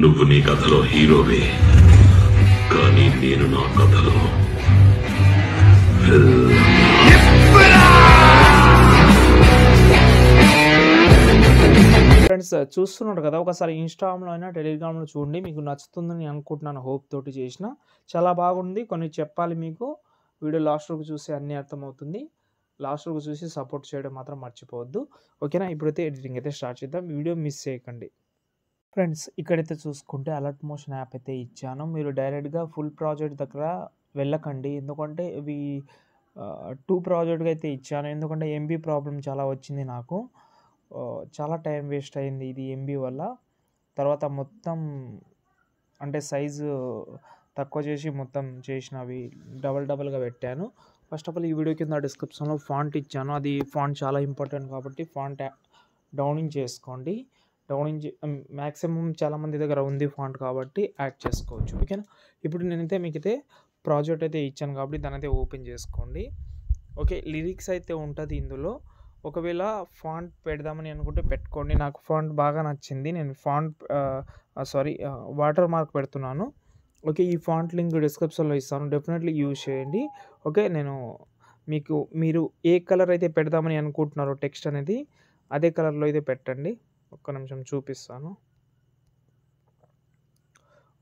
నువ్వు నీ కథలో హీరోవే, కానీ నేను నా కథలో ఫ్రెండ్స్ చూస్తున్నారు కదా, ఒకసారి ఇన్స్టాగ్రామ్లో అయినా టెలిగ్రామ్లో చూడండి, మీకు నచ్చుతుందని అనుకుంటున్నాను. హోప్ తోటి చేసిన చాలా బాగుంది. కొన్ని చెప్పాలి మీకు, వీడియో లాస్ట్ వరకు చూసి అన్నీ అర్థమవుతుంది. లాస్ట్ వరకు చూసి సపోర్ట్ చేయడం మాత్రం మర్చిపోవద్దు, ఓకేనా? ఇప్పుడైతే ఎడిటింగ్ అయితే స్టార్ట్ చేద్దాం, వీడియో మిస్ చేయకండి. ఫ్రెండ్స్ ఇక్కడైతే చూసుకుంటే అలర్ట్ మోషన్ యాప్ అయితే ఇచ్చాను. మీరు డైరెక్ట్గా ఫుల్ ప్రాజెక్ట్ దగ్గర వెళ్ళకండి, ఎందుకంటే ఇవి 2 ప్రాజెక్ట్గా అయితే ఇచ్చాను. ఎందుకంటే ఎంబీ ప్రాబ్లం చాలా వచ్చింది నాకు, చాలా టైం వేస్ట్ అయింది ఇది ఎంబీ వల్ల. తర్వాత మొత్తం అంటే సైజు తక్కువ చేసి మొత్తం చేసినవి డబల్గా పెట్టాను. ఫస్ట్ ఆఫ్ ఆల్ ఈ వీడియో కింద డిస్క్రిప్షన్లో ఫాంట్ ఇచ్చాను, అది ఫాంట్ చాలా ఇంపార్టెంట్ కాబట్టి ఫాంట్ డౌనింగ్ చేసుకోండి. డౌనింగ్ మ్యాక్సిమం చాలామంది దగ్గర ఉంది ఫాంట్ కాబట్టి యాడ్ చేసుకోవచ్చు, ఓకేనా? ఇప్పుడు నేనైతే మీకైతే ప్రాజెక్ట్ అయితే ఇచ్చాను కాబట్టి దాని అయితే ఓపెన్ చేసుకోండి. ఓకే, లిరిక్స్ అయితే ఉంటుంది ఇందులో. ఒకవేళ ఫాంట్ పెడదామని అనుకుంటే పెట్టుకోండి. నాకు ఫాంట్ బాగా నచ్చింది, నేను వాటర్ మార్క్ పెడుతున్నాను. ఓకే, ఈ ఫాంట్ లింక్ డిస్క్రిప్షన్లో ఇస్తాను, డెఫినెట్లీ యూజ్ చేయండి. ఓకే, మీరు ఏ కలర్ అయితే పెడదామని అనుకుంటున్నారో టెక్స్ట్ అనేది అదే కలర్లో అయితే పెట్టండి. ఒక్క నిమిషం చూపిస్తాను.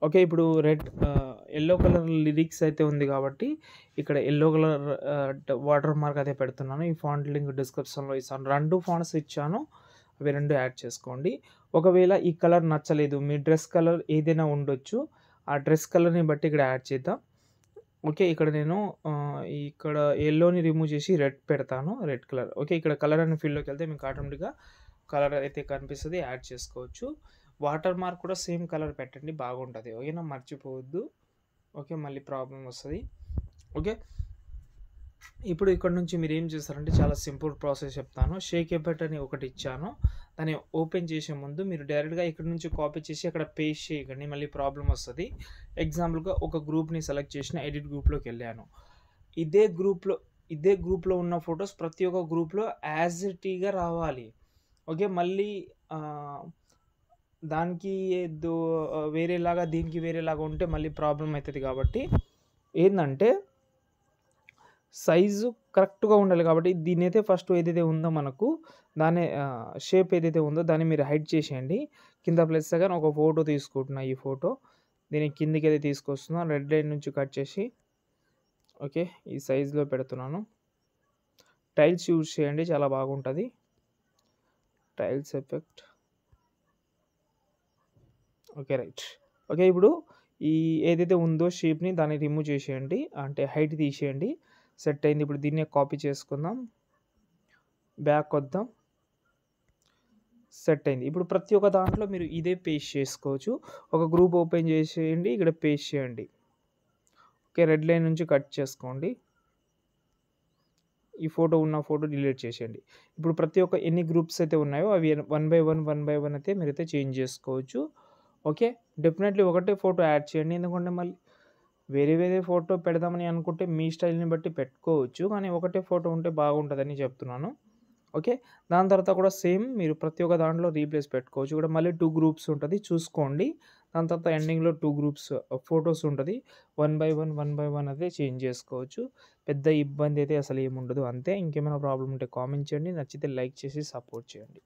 ఓకే, ఇప్పుడు ఎల్లో కలర్ లిరిక్స్ అయితే ఉంది కాబట్టి ఇక్కడ ఎల్లో కలర్ వాటర్ మార్క్ అయితే పెడుతున్నాను. ఈ ఫాంట్ లింక్ డిస్క్రిప్షన్లో ఇస్తాను. 2 ఫాంట్స్ ఇచ్చాను, అవి 2 యాడ్ చేసుకోండి. ఒకవేళ ఈ కలర్ నచ్చలేదు, మీ డ్రెస్ కలర్ ఏదైనా ఉండొచ్చు, ఆ డ్రెస్ కలర్ని బట్టి ఇక్కడ యాడ్ చేద్దాం. ఓకే, ఇక్కడ నేను ఇక్కడ ఎల్లోని రిమూవ్ చేసి రెడ్ పెడతాను, రెడ్ కలర్. ఓకే, ఇక్కడ కలర్ అనే ఫీల్డ్లోకి వెళ్తే మీకు ఆటోమేటిక్గా కలర్ అయితే కనిపిస్తుంది, యాడ్ చేసుకోవచ్చు. వాటర్ మార్క్ కూడా సేమ్ కలర్ పెట్టండి, బాగుంటుంది, ఓకేనా? మర్చిపోవద్దు, ఓకే? మళ్ళీ ప్రాబ్లం వస్తుంది. ఓకే, ఇప్పుడు ఇక్కడ నుంచి మీరు ఏం చేస్తారంటే చాలా సింపుల్ ప్రాసెస్ చెప్తాను. షేక్ ఎఫెక్ట్ అని ఒకటి ఇచ్చాను, దాన్ని ఓపెన్ చేసే ముందు మీరు డైరెక్ట్గా ఇక్కడ నుంచి కాపీ చేసి అక్కడ పేస్ట్ చేయకండి, మళ్ళీ ప్రాబ్లం వస్తుంది. ఎగ్జాంపుల్గా ఒక గ్రూప్ని సెలెక్ట్ చేసిన, ఎడిట్ గ్రూప్లోకి వెళ్ళాను. ఇదే గ్రూప్లో ఉన్న ఫొటోస్ ప్రతి ఒక్క గ్రూప్లో యాజ్ ఇట్ ఈగా రావాలి. ఓకే, మళ్ళీ దానికి వేరేలాగా దీనికి వేరేలాగా ఉంటే మళ్ళీ ప్రాబ్లం అవుతుంది. కాబట్టి ఏంటంటే సైజు కరెక్ట్గా ఉండాలి. కాబట్టి దీని అయితే ఫస్ట్ ఏదైతే ఉందో మనకు దాని షేప్ ఏదైతే ఉందో దాన్ని మీరు హైడ్ చేసేయండి. కింద ప్లస్ కానీ ఒక ఫోటో తీసుకుంటున్నా, ఈ ఫోటో దీని కిందికి అయితే తీసుకొస్తున్నా, రెడ్ లైన్ నుంచి కట్ చేసి ఓకే ఈ సైజులో పెడుతున్నాను. టైల్స్ యూజ్ చేయండి, చాలా బాగుంటుంది tiles effect. Okay, right. Okay, ఇప్పుడు ఈ ఏదైతే ఉందో షేప్ని దాన్ని రిమూవ్ చేసేయండి, అంటే హైట్ తీసేయండి. సెట్ అయింది. ఇప్పుడు దీన్నే కాపీ చేసుకుందాం, బ్యాక్ వద్దాం, సెట్ అయింది. ఇప్పుడు ప్రతి ఒక్క దాంట్లో మీరు ఇదే పేస్ట్ చేసుకోవచ్చు. ఒక గ్రూప్ ఓపెన్ చేసేయండి, ఇక్కడ పేస్ట్ చేయండి. ఓకే, రెడ్ లైన్ నుంచి కట్ చేసుకోండి, ఈ ఫోటో డిలీట్ చేసేయండి. ఇప్పుడు ప్రతి ఒక్క ఎన్ని గ్రూప్స్ అయితే ఉన్నాయో అవి 1 బై 1 అయితే మీరైతే చేంజ్ చేసుకోవచ్చు. ఓకే, డెఫినెట్లీ ఒకటే ఫోటో యాడ్ చేయండి, ఎందుకంటే మళ్ళీ వేరే ఫోటో పెడదామని అనుకుంటే మీ స్టైల్ని బట్టి పెట్టుకోవచ్చు, కానీ ఒకటే ఫోటో ఉంటే బాగుంటుందని చెప్తున్నాను. ఓకే, దాని తర్వాత కూడా సేమ్ మీరు ప్రతి ఒక్క దాంట్లో రీప్లేస్ పెట్టుకోవచ్చు. ఇక్కడ మళ్ళీ 2 గ్రూప్స్ ఉంటుంది, చూసుకోండి. దాని తర్వాత ఎండింగ్లో 2 గ్రూప్స్ ఫొటోస్ ఉంటుంది, 1 బై 1 అయితే చేంజ్ చేసుకోవచ్చు. పెద్ద ఇబ్బంది అయితే అసలు ఏముండదు, అంతే. ఇంకేమైనా ప్రాబ్లం ఉంటే కామెంట్ చేయండి, నచ్చితే లైక్ చేసి సపోర్ట్ చేయండి.